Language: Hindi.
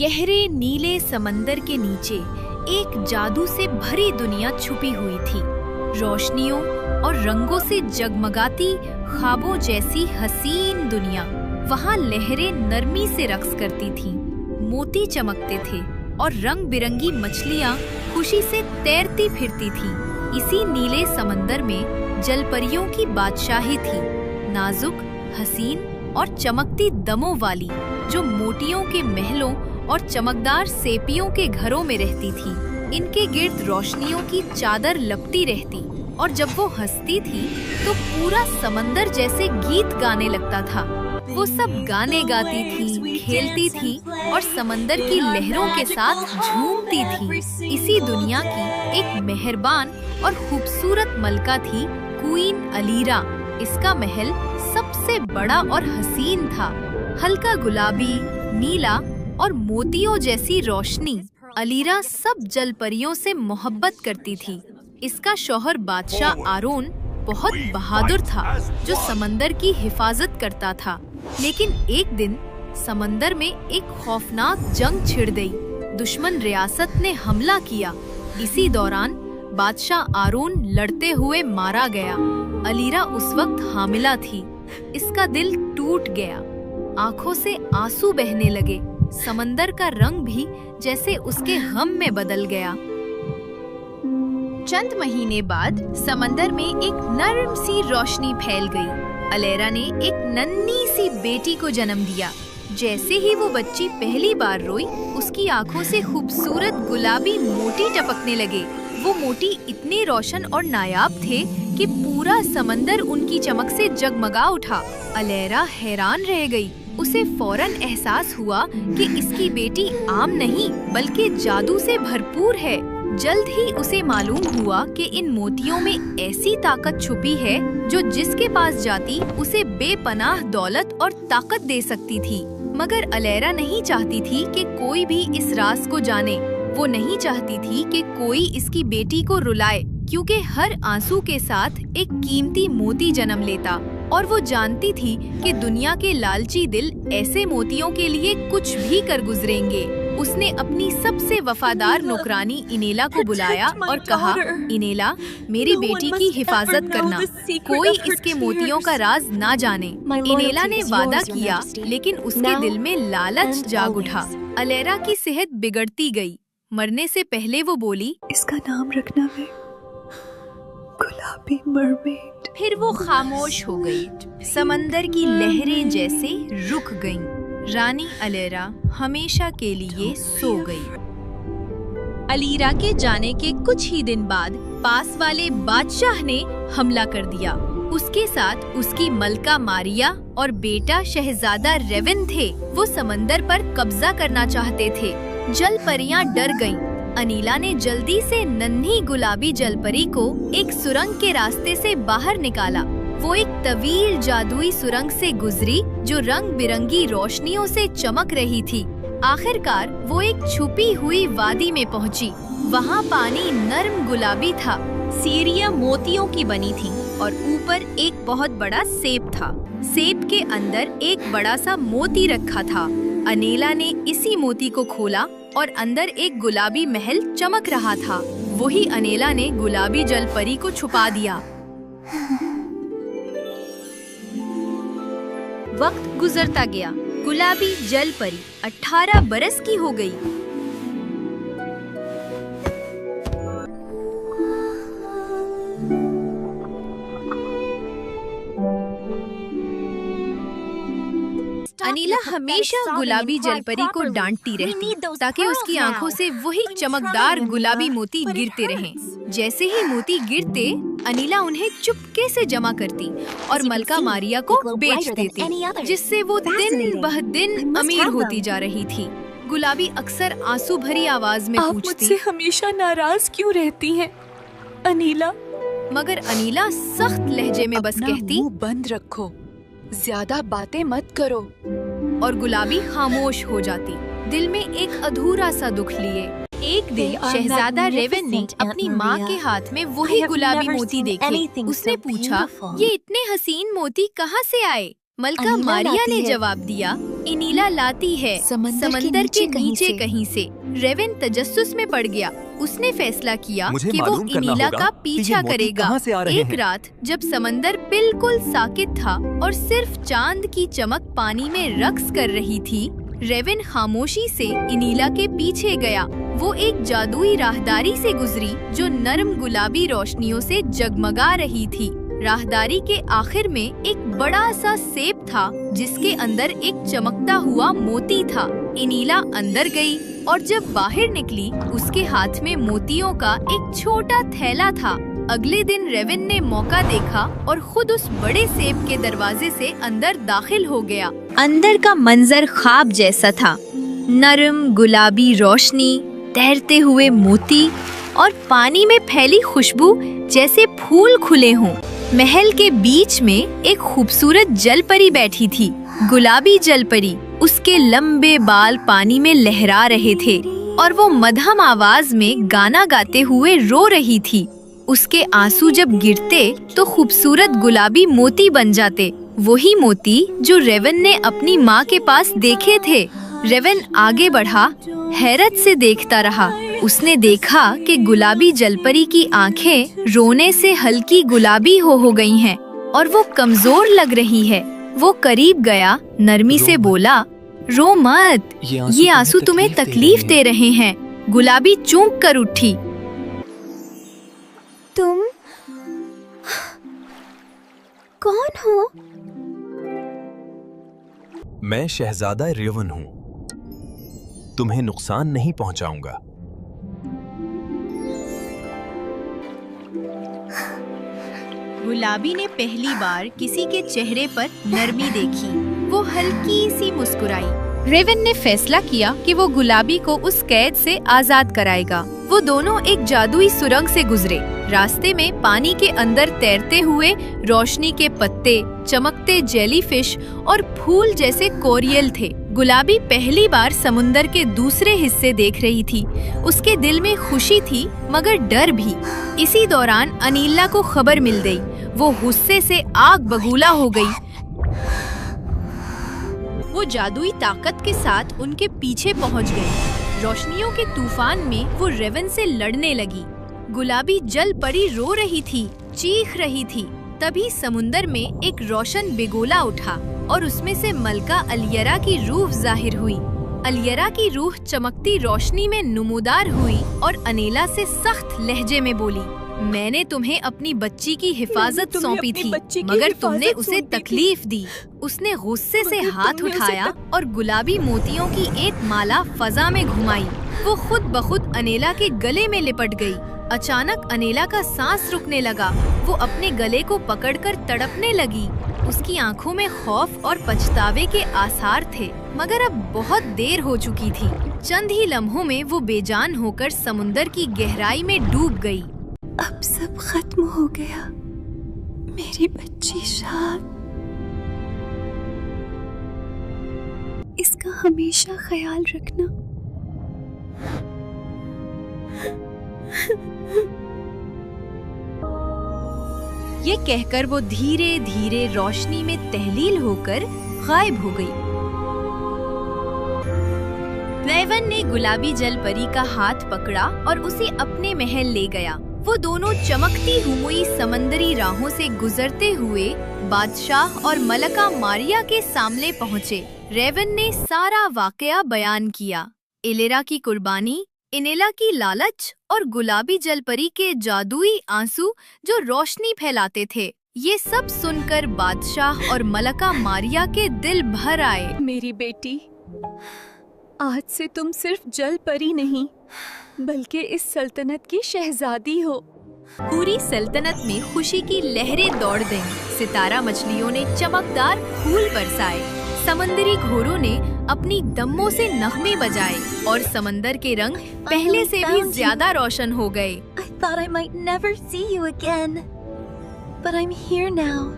गहरे नीले समंदर के नीचे एक जादू से भरी दुनिया छुपी हुई थी। रोशनियों और रंगों से जगमगाती ख्वाबों जैसी हसीन दुनिया। वहाँ लहरें नरमी से रक्स करती थीं, मोती चमकते थे और रंग बिरंगी मछलियाँ खुशी से तैरती फिरती थीं। इसी नीले समंदर में जलपरियों की बादशाही थी, नाजुक, हसीन और चमकती दमों वाली, जो मोतियों के महलों और चमकदार सेपियों के घरों में रहती थी। इनके गिर्द रोशनियों की चादर लपटी रहती और जब वो हंसती थी तो पूरा समंदर जैसे गीत गाने लगता था। वो सब गाने गाती थी, खेलती थी और समंदर की लहरों के साथ झूमती थी। इसी दुनिया की एक मेहरबान और खूबसूरत मलका थी क्वीन अलीरा। इसका महल सबसे बड़ा और हसीन था, हल्का गुलाबी, नीला और मोतियों जैसी रोशनी। अलीरा सब जलपरियों से मोहब्बत करती थी। इसका शौहर बादशाह आरोन बहुत बहादुर था, जो समंदर की हिफाजत करता था। लेकिन एक दिन समंदर में एक खौफनाक जंग छिड़ गई। दुश्मन रियासत ने हमला किया। इसी दौरान बादशाह आरोन लड़ते हुए मारा गया। अलीरा उस वक्त हामिला थी। इसका दिल टूट गया, आंखों से आंसू बहने लगे। समंदर का रंग भी जैसे उसके गम में बदल गया। चंद महीने बाद समंदर में एक नर्म सी रोशनी फैल गई। अलेरा ने एक नन्ही सी बेटी को जन्म दिया। जैसे ही वो बच्ची पहली बार रोई, उसकी आंखों से खूबसूरत गुलाबी मोती टपकने लगे। वो मोती इतने रोशन और नायाब थे कि पूरा समंदर उनकी चमक से जगमगा उठा। अलेरा हैरान रह गई। उसे फौरन एहसास हुआ कि इसकी बेटी आम नहीं बल्कि जादू से भरपूर है। जल्द ही उसे मालूम हुआ कि इन मोतियों में ऐसी ताकत छुपी है जो जिसके पास जाती उसे बेपनाह दौलत और ताकत दे सकती थी। मगर अलेरा नहीं चाहती थी कि कोई भी इस राज को जाने। वो नहीं चाहती थी कि कोई इसकी बेटी को रुलाए, क्योंकि हर आंसू के साथ एक कीमती मोती जन्म लेता। और वो जानती थी कि दुनिया के लालची दिल ऐसे मोतियों के लिए कुछ भी कर गुजरेंगे। उसने अपनी सबसे वफादार नौकरानी इनेला को बुलाया और कहा, इनेला, मेरी बेटी की हिफाजत करना, कोई इसके मोतियों का राज ना जाने। इनेला ने वादा किया, लेकिन उसके दिल में लालच जाग उठा। अलेरा की सेहत बिगड़ती गई। मरने से पहले वो बोली, इसका नाम रखना है गुलाबी मरमेड। फिर वो खामोश हो गई। समंदर की लहरें जैसे रुक गईं। रानी अलेरा हमेशा के लिए सो गई। अलीरा के जाने के कुछ ही दिन बाद पास वाले बादशाह ने हमला कर दिया। उसके साथ उसकी मलका मारिया और बेटा शहजादा रेवन थे। वो समंदर पर कब्जा करना चाहते थे। जल परियां डर गईं। अनीला ने जल्दी से नन्ही गुलाबी जलपरी को एक सुरंग के रास्ते से बाहर निकाला। वो एक तवील जादुई सुरंग से गुजरी जो रंग बिरंगी रोशनियों से चमक रही थी। आखिरकार वो एक छुपी हुई वादी में पहुंची। वहाँ पानी नर्म गुलाबी था, सीढ़ियाँ मोतियों की बनी थीं और ऊपर एक बहुत बड़ा सेब था। सेब के अंदर एक बड़ा सा मोती रखा था। अनीला ने इसी मोती को खोला और अंदर एक गुलाबी महल चमक रहा था। वही अनीला ने गुलाबी जलपरी को छुपा दिया। वक्त गुजरता गया। गुलाबी जलपरी 18 बरस की हो गई। अनीला हमेशा गुलाबी जलपरी को डांटती रहती ताकि उसकी आंखों से वही चमकदार गुलाबी मोती गिरते रहें। जैसे ही मोती गिरते, अनीला उन्हें चुपके से जमा करती और मलका मारिया को बेच देती, जिससे वो दिन ब दिन अमीर होती जा रही थी। गुलाबी अक्सर आंसू भरी आवाज में आप पूछती, मुझसे हमेशा नाराज क्यों रहती हैं, अनीला? मगर अनीला सख्त लहजे में बस कहती, मुंह बंद रखो, ज्यादा बातें मत करो। और गुलाबी खामोश हो जाती, दिल में एक अधूरा सा दुख लिए। एक दिन शहजादा रेवन ने अपनी माँ के हाथ में वही गुलाबी मोती देखे। उसने पूछा, ये इतने हसीन मोती कहाँ से आए? मलका मारिया ने जवाब दिया, इनीला लाती है समंदर के नीचे कहीं से। रेवन तजस्सुस में पड़ गया। उसने फैसला किया कि वो इनीला का पीछा करेगा। एक रात जब समंदर बिल्कुल साकित था और सिर्फ चांद की चमक पानी में रक्स कर रही थी, रेवन खामोशी से इनीला के पीछे गया। वो एक जादुई राहदारी से गुजरी जो नरम गुलाबी रोशनियों से जगमगा रही थी। राहदारी के आखिर में एक बड़ा सा सेब था जिसके अंदर एक चमकता हुआ मोती था। इनीला अंदर गई और जब बाहर निकली उसके हाथ में मोतियों का एक छोटा थैला था। अगले दिन रेवन ने मौका देखा और खुद उस बड़े सेब के दरवाजे से अंदर दाखिल हो गया। अंदर का मंजर ख्वाब जैसा था। नरम गुलाबी रोशनी, तैरते हुए मोती और पानी में फैली खुशबू जैसे फूल खुले हों। महल के बीच में एक खूबसूरत जलपरी बैठी थी, गुलाबी जलपरी। उसके लंबे बाल पानी में लहरा रहे थे और वो मधुर आवाज में गाना गाते हुए रो रही थी। उसके आंसू जब गिरते तो खूबसूरत गुलाबी मोती बन जाते, वही मोती जो रेवन ने अपनी माँ के पास देखे थे। रेवन आगे बढ़ा, हैरत से देखता रहा। उसने देखा कि गुलाबी जलपरी की आंखें रोने से हल्की गुलाबी हो गई हैं और वो कमजोर लग रही है। वो करीब गया, नरमी से बोला, रो मत, ये आंसू तुम्हें तकलीफ दे रहे हैं। गुलाबी चूक कर उठी। तुम कौन हो? मैं शहजादा रेवन हूँ। तुम्हें नुकसान नहीं पहुँचाऊंगा। गुलाबी ने पहली बार किसी के चेहरे पर नरमी देखी। वो हल्की सी मुस्कुराई। रेवन ने फैसला किया कि वो गुलाबी को उस कैद से आजाद कराएगा। वो दोनों एक जादुई सुरंग से गुजरे। रास्ते में पानी के अंदर तैरते हुए रोशनी के पत्ते, चमकते जेलीफिश और फूल जैसे कोरियल थे। गुलाबी पहली बार समुंदर के दूसरे हिस्से देख रही थी। उसके दिल में खुशी थी मगर डर भी। इसी दौरान अनीला को खबर मिल गई। वो गुस्से से आग बबूला हो गई। वो जादुई ताकत के साथ उनके पीछे पहुंच गई। रोशनियों के तूफान में वो रेवन से लड़ने लगी। गुलाबी जल परी रो रही थी, चीख रही थी। तभी समुंदर में एक रोशन बिगोला उठा और उसमें से मलका अलियरा की रूह जाहिर हुई। अलियरा की रूह चमकती रोशनी में नुमूदार हुई और अनीला से सख्त लहजे में बोली, मैंने तुम्हें अपनी बच्ची की हिफाजत सौंपी थी मगर तुमने उसे तकलीफ दी। उसने गुस्से से हाथ उठाया और गुलाबी मोतियों की एक माला फजा में घुमाई। वो खुद बखुद अनीला के गले में लिपट गई। अचानक अनीला का सांस रुकने लगा। वो अपने गले को पकड़कर तड़पने लगी। उसकी आंखों में खौफ और पछतावे के आसार थे मगर अब बहुत देर हो चुकी थी। चंद ही लम्हों में वो बेजान होकर समुंदर की गहराई में डूब गई। अब सब खत्म हो गया। मेरी बच्ची शाद, इसका हमेशा ख्याल रखना। ये कहकर वो धीरे धीरे रोशनी में तहलील होकर गायब हो गई। रेवन ने गुलाबी जलपरी का हाथ पकड़ा और उसे अपने महल ले गया। वो दोनों चमकती हुई समंदरी राहों से गुजरते हुए बादशाह और मलका मारिया के सामने पहुँचे। रेवन ने सारा वाकया बयान किया। इलेरा की कुर्बानी, इनेला की लालच और गुलाबी जलपरी के जादुई आंसू जो रोशनी फैलाते थे। ये सब सुनकर बादशाह और मलका मारिया के दिल भर आए। मेरी बेटी, आज से तुम सिर्फ जल परी नहीं बल्कि इस सल्तनत की शहजादी हो। पूरी सल्तनत में खुशी की लहरें दौड़ गईं। सितारा मछलियों ने चमकदार फूल बरसाए। समंदरी घोड़ों ने अपनी दम्मों से नगमे बजाए और समंदर के रंग पहले से भी ज्यादा रोशन हो गए। I thought I might never see you again, but I'm here now.